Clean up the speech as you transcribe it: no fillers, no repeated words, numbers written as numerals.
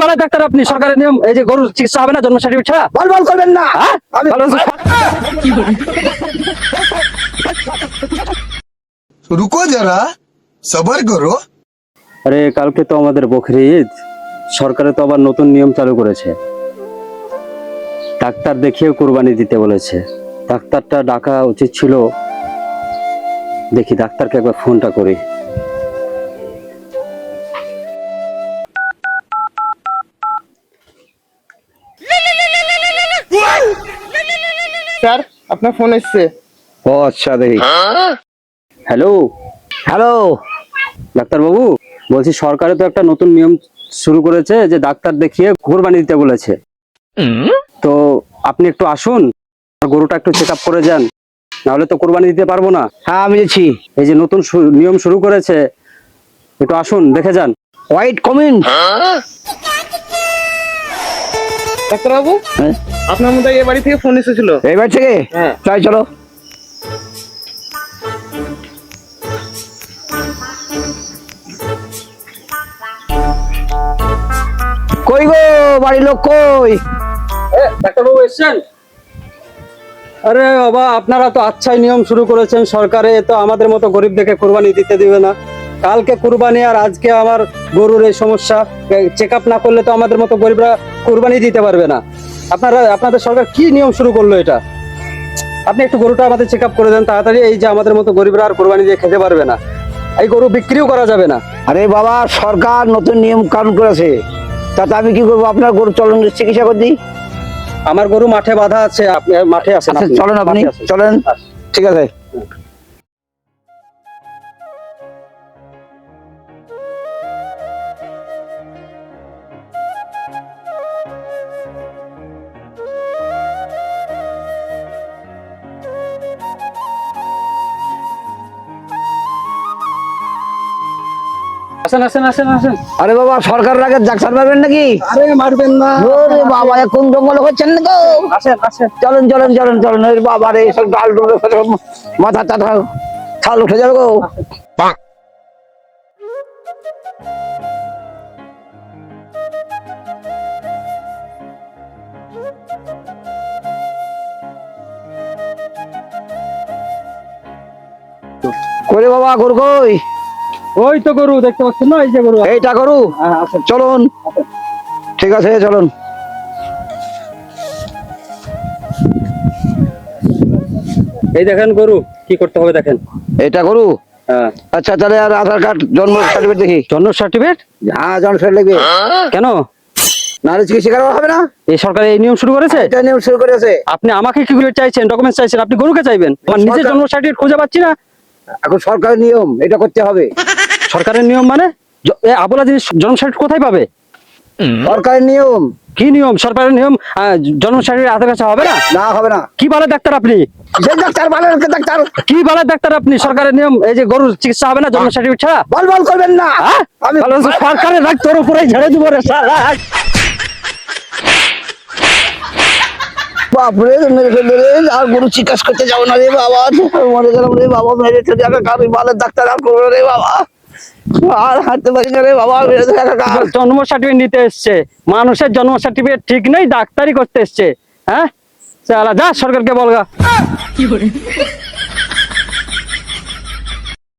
বলে ডাক্তার আপনি? সরকারের নিয়ম এই যে গরুর চিকিৎসা হবে না জন্ম সার্টিফিকেট ছাড়া? বল করবেন না। আমি रुको जरा सबर करो। আরে কালকে তো আমাদের বকরি ঈদ, সরকারে তো আবার নতুন নিয়ম চালু করেছে, ডাক্তার দেখিয়ে কুরবানি দিতে বলেছে। ডাক্তারটা ডাকা উচিত ছিল। দেখি ডাক্তারকে একবার ফোনটা করি। স্যার আপনার ফোন এসছে। ও আচ্ছা, দেখি। হ্যালো হ্যালো, ডাক্তার বাবু, বলছি সরকারে তো একটা নতুন নিয়ম শুরু করেছে যে ডাক্তার দেখিয়ে কুরবানি দিতে বলেছে। তো আপনি একটু আসুন, গরুটা একটু চেক আপ করে যান, নাহলে তো কুরবানি দিতে পারবো না। হ্যাঁ আমি আছি। এই যে নতুন নিয়ম শুরু করেছে, একটু আসুন দেখে যান। White cumin. ডাক্তারবাবু, আপনার মধ্যে এই বাড়ি থেকে ফোন এসেছিল। এই বাড়ি থেকে? হ্যাঁ। তাই চলো। কই গো বাড়ির লোক কই? ডাক্তারবাবু এসছেন? আরে বাবা, আপনারা তো আচ্ছাই নিয়ম শুরু করেছেন সরকারে, তো আমাদের মতো গরিব দেখে কুরবানি দিতে দিবে না। কালকে কুরবানি আর আজকে আমার গরুর এই সমস্যা, চেক আপ না করলে তো আমাদের মতো গরিবরা কুরবানি দিতে পারবে না। আপনাদের সরকার কি নিয়ম শুরু করলো এটা? আপনি একটু গরুটা আমাদের চেক আপ করে দেন তাড়াতাড়ি, এই যে আমাদের মতো গরিবরা আর কুরবানি দিয়ে খেতে পারবে না, এই গরু বিক্রিও করা যাবে না। আরে বাবা, সরকার নতুন নিয়ম কানুন করেছে, তাতে আমি কি করবো? আপনার গরু চলন চিকিৎসা করে দিই। আমার গরু মাঠে বাঁধা আছে, আপনি মাঠে আছেন। আচ্ছা চলেন, আপনি মাঠে আছেন। চলেন। ঠিক আছে। আসেন আসেন আসেন আসেন। আরে বাবা, সরকারের আগে ডাক্তার পাবেন নাকি? আরে মারবেন না। ওরে বাবা, কোন জঙ্গল হচ্ছেন না গো? আসেন আসেন। চলেন চলেন চলেন চলেন। ওরে বাবা রে, সব ডাল ডুলে মাথা টাথা ছাল উঠে যাবে গো। করে বাবা, গরু কই? ওই তো গরু দেখতে পাচ্ছেন না, এই যে গরু। এইটা গরু? হ্যাঁ, আসেন। চলুন। ঠিক আছে চলুন। এই দেখেন গরু, কি করতে হবে দেখেন। এটা গরু? হ্যাঁ। আচ্ছা, তাহলে আর আধার কার্ড, জন্ম সার্টিফিকেট দেখি। জন্ম সার্টিফিকেট? হ্যাঁ, জন্ম সার্টিফিকেট লাগবে। কেন? নাহলে চিকিৎসা করা হবে না। এই সরকার এই নিয়ম শুরু করেছে। এটা নিয়ম শুরু করেছে। আপনি আমাকে কি করে চাইছেন? ডকুমেন্টস চাইছেন? আপনি গরুকে চাইবেন? আমার নিজের জন্ম সার্টিফিকেট খুঁজে পাচ্ছি না। এখন সরকারের নিয়ম, এটা করতে হবে। সরকারের নিয়ম মানে? আবলা জিনিস জন্ম সার্টিফিকেট কোথায় পাবে? সরকারের নিয়ম। কি নিয়ম? সরকারের নিয়ম জন্ম সার্টিফিকেট হাতের কাছে হবে না? না, হবে না। কি বলে ডাক্তার আপনি? যে ডাক্তার বলেন, ডাক্তার কি বলে ডাক্তার আপনি? সরকারের নিয়ম এই যে গরুর চিকিৎসা হবে না জন্ম সার্টিফিকেট ছাড়া? বল করবেন না। আমি সরকারের রাগ তোর উপরে ঝেড়ে দিব রে শালা। বাপরে, মেরে ফেলবে রে। আর গরু চিকিৎসা করতে যাবো না রে বাবা, মরে গেলাম রে বাবা। মেরে ফেলে কারোর বালের ডাক্তার আর করবো রে বাবা। আর হাঁটতে পারি না রে বাবা। জন্ম সার্টিফিকেট নিতে এসছে, মানুষের জন্ম সার্টিফিকেট ঠিক নেই, ডাক্তারি করতে এসছে। হ্যাঁ, চালা যা, সরকারকে বলগা।